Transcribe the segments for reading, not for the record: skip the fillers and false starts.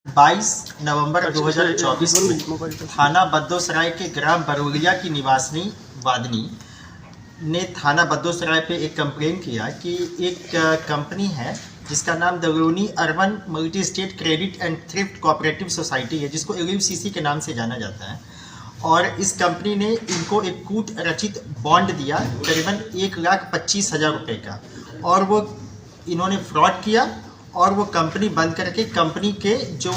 22 नवंबर 2024 को थाना बद्दोसराय के ग्राम बरोलिया की निवासिनी वादनी ने थाना बद्दोसराय पे एक कंप्लेन किया कि एक कंपनी है जिसका नाम दगरोनी urban multi state credit and thrift cooperative society है, जिसको LUCC के नाम से जाना जाता है। और इस कंपनी ने इनको एक कूट रचित बॉन्ड दिया करीबन 1,25,000 रुपये का, और वो इन्होंने फ्रॉड किया और वो कंपनी बंद करके कंपनी के जो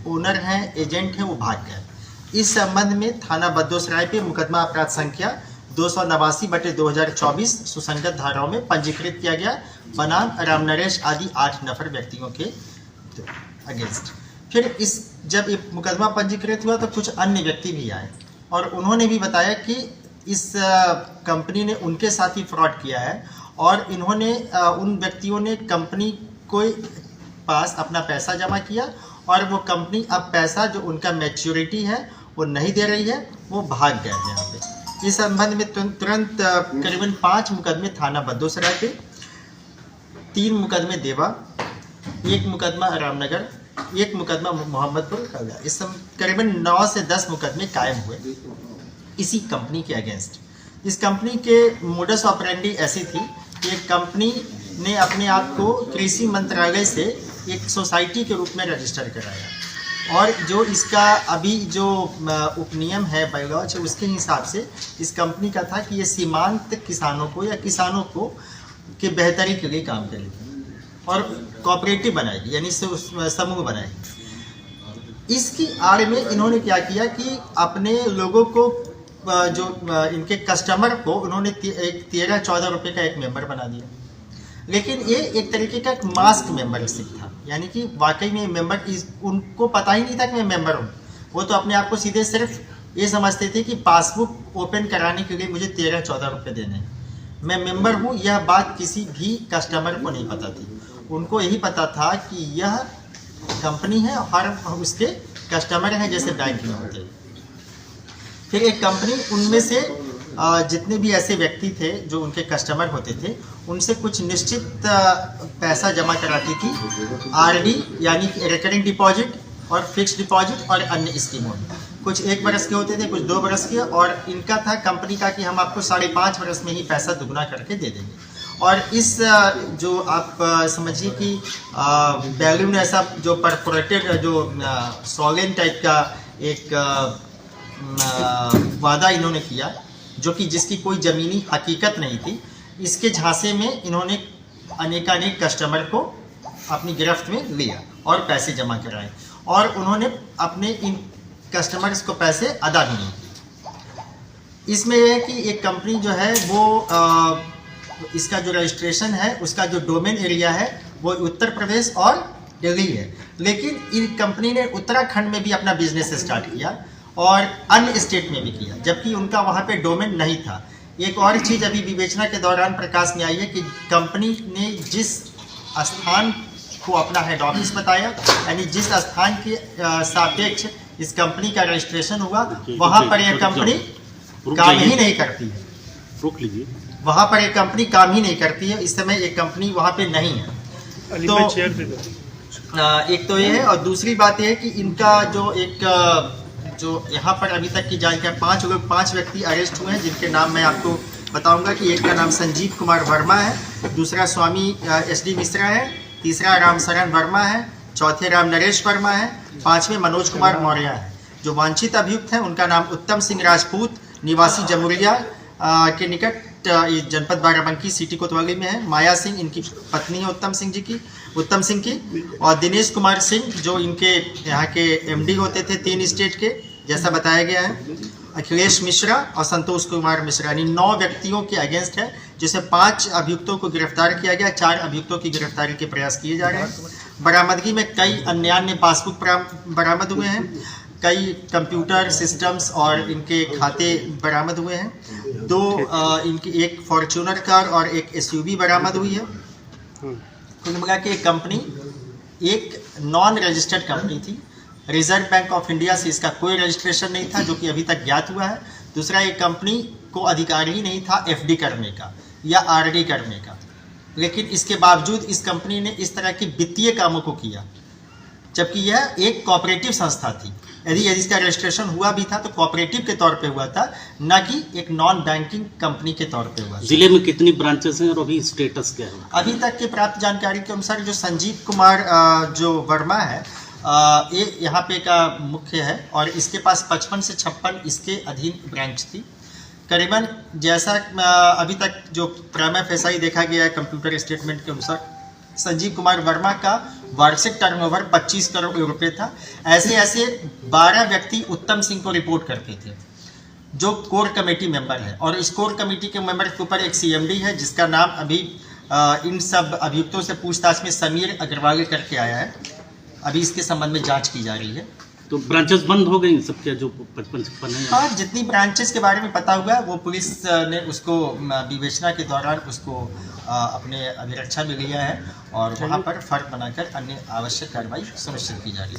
ओनर हैं, एजेंट हैं, वो भाग गए। इस संबंध में थाना बद्दोसराय पे मुकदमा अपराध संख्या 289/2024 सुसंगत धाराओं में पंजीकृत किया गया बनाम राम नरेश आदि 8 नफर व्यक्तियों के अगेंस्ट। फिर जब ये मुकदमा पंजीकृत हुआ तो कुछ अन्य व्यक्ति भी आए और उन्होंने भी बताया कि इस कंपनी ने उनके साथ ही फ्रॉड किया है और इन्होंने उन व्यक्तियों ने कंपनी को पास अपना पैसा जमा किया और वो कंपनी अब पैसा जो उनका मैच्योरिटी है वो नहीं दे रही है, वो भाग गए हैं यहाँ पे। इस संबंध में तुरंत करीबन 5 मुकदमे थाना बद्दोसराय पे, 3 मुकदमे देवा, 1 मुकदमा रामनगर, 1 मुकदमा मोहम्मदपुर का गया। इस करीबन 9 से 10 मुकदमे कायम हुए इसी कंपनी के अगेंस्ट। इस कंपनी के मोडस ऑपरेंडी ऐसी थी कि कंपनी ने अपने आप को कृषि मंत्रालय से एक सोसाइटी के रूप में रजिस्टर कराया और जो इसका अभी जो उपनियम है बायोलॉज, उसके हिसाब से इस कंपनी का था कि ये सीमांत किसानों को या किसानों को के बेहतरी के लिए काम करेगी और कोऑपरेटिव बनाएगी, यानी समूह बनाएगी। इसकी आड़ में इन्होंने क्या किया कि अपने लोगों को जो इनके कस्टमर को उन्होंने 13-14 रुपये का एक मेंबर बना दिया, लेकिन ये एक तरीके का एक मास्क मेंबरशिप था, यानी कि वाकई में मेंबर उनको पता ही नहीं था कि मैं मेंबर हूँ। वो तो अपने आप को सीधे सिर्फ ये समझते थे कि पासबुक ओपन कराने के लिए मुझे 13-14 रुपये देने हैं, मैं मेंबर हूँ। यह बात किसी भी कस्टमर को नहीं पता थी। उनको यही पता था कि यह कंपनी है और उसके कस्टमर हैं, जैसे बैंक में होते हैं। फिर एक कंपनी उनमें से जितने भी ऐसे व्यक्ति थे जो उनके कस्टमर होते थे, उनसे कुछ निश्चित पैसा जमा कराती थी, RD यानी रिकरिंग डिपॉजिट और फिक्स्ड डिपॉजिट और अन्य स्कीमों में। कुछ 1 बरस के होते थे, कुछ 2 बरस के, और इनका था कंपनी का कि हम आपको 5.5 बरस में ही पैसा दुगना करके दे देंगे। और इस जो आप समझिए कि बैलून ऐसा जो परफोरेटेड जो सॉलिन टाइप का एक वादा इन्होंने किया, जो कि जिसकी कोई ज़मीनी हकीकत नहीं थी, इसके झांसे में इन्होंने अनेकानेक कस्टमर को अपनी गिरफ्त में लिया और पैसे जमा कराए और उन्होंने अपने इन कस्टमर्स को पैसे अदा भी नहीं किए। इसमें यह है कि एक कंपनी जो है वो इसका जो रजिस्ट्रेशन है, उसका जो डोमेन एरिया है वो उत्तर प्रदेश और दिल्ली है, लेकिन इन कंपनी ने उत्तराखंड में भी अपना बिजनेस स्टार्ट किया और अन्य स्टेट में भी किया, जबकि उनका वहाँ पे डोमेन नहीं था। एक और चीज़ अभी विवेचना के दौरान प्रकाश में आई है कि कंपनी ने जिस स्थान को अपना हेड ऑफिस बताया, यानी जिस स्थान के सापेक्ष इस कंपनी का रजिस्ट्रेशन हुआ, वहाँ पर यह कंपनी काम ही नहीं करती है। रोक लीजिए। वहाँ पर एक कंपनी काम ही नहीं करती है। इस समय एक कंपनी वहाँ पे नहीं है। तो एक तो ये है, और दूसरी बात यह है कि इनका जो यहाँ पर अभी तक की जानकारी 5 व्यक्ति अरेस्ट हुए हैं, जिनके नाम मैं आपको बताऊंगा कि एक का नाम संजीव कुमार वर्मा है, दूसरा स्वामी SD मिश्रा है, तीसरा रामशरण वर्मा है, चौथे राम नरेश वर्मा है, 5वें मनोज कुमार मौर्य है। जो वांछित अभियुक्त हैं उनका नाम उत्तम सिंह राजपूत, निवासी जमुरिया के निकट जनपद बाराबंकी सिटी कोतवाली में है। माया सिंह इनकी पत्नी है उत्तम सिंह की, और दिनेश कुमार सिंह जो इनके यहाँ के MD होते थे 3 स्टेट के, जैसा बताया गया है। अखिलेश मिश्रा और संतोष कुमार मिश्रा, यानी 9 व्यक्तियों के अगेंस्ट है, जिसे 5 अभियुक्तों को गिरफ्तार किया गया, 4 अभियुक्तों की गिरफ्तारी के प्रयास किए जा रहे हैं। बरामदगी में कई अन्य पासबुक बरामद हुए हैं, कई कंप्यूटर सिस्टम्स और इनके खाते बरामद हुए हैं। 2 इनकी एक फॉर्च्यूनर कार और एक SUV बरामद हुई है। कुल मिला के एक कंपनी एक नॉन रजिस्टर्ड कंपनी थी। रिजर्व बैंक ऑफ इंडिया से इसका कोई रजिस्ट्रेशन नहीं था, जो कि अभी तक ज्ञात हुआ है। दूसरा, एक कंपनी को अधिकार ही नहीं था FD करने का या RD करने का, लेकिन इसके बावजूद इस कंपनी ने इस तरह के वित्तीय कामों को किया जबकि यह एक कोऑपरेटिव संस्था थी। यदि इसका रजिस्ट्रेशन हुआ भी था तो कोऑपरेटिव के तौर पे हुआ था, न कि एक नॉन बैंकिंग कंपनी के तौर पे हुआ था। जिले में कितनी ब्रांचेस हैं और अभी स्टेटस क्या है? अभी तक के प्राप्त जानकारी के अनुसार जो संजीव कुमार जो वर्मा है, ये यहाँ पे का मुख्य है और इसके पास 55 से 56 इसके अधीन ब्रांच थी। करीबन जैसा अभी तक जो प्राइमा फेसाई देखा गया है कंप्यूटर स्टेटमेंट के अनुसार, संजीव कुमार वर्मा का वार्षिक टर्नओवर 25 करोड़ रुपए था। ऐसे 12 व्यक्ति उत्तम सिंह को रिपोर्ट करते थे, जो कोर कमेटी मेंबर है, और इस कोर कमेटी के मेंबर के ऊपर एक सीएमडी है जिसका नाम अभी इन सब अभियुक्तों से पूछताछ में समीर अग्रवाल करके आया है। अभी इसके संबंध में जांच की जा रही है। तो ब्रांचेस बंद हो गई सब क्या, जो 55 है? हाँ, जितनी ब्रांचेस के बारे में पता हुआ वो पुलिस ने उसको विवेचना के दौरान उसको अपने अभिरक्षा में लिया है और वहाँ पर फर्क बनाकर अन्य आवश्यक कार्रवाई सुनिश्चित की जा रही है।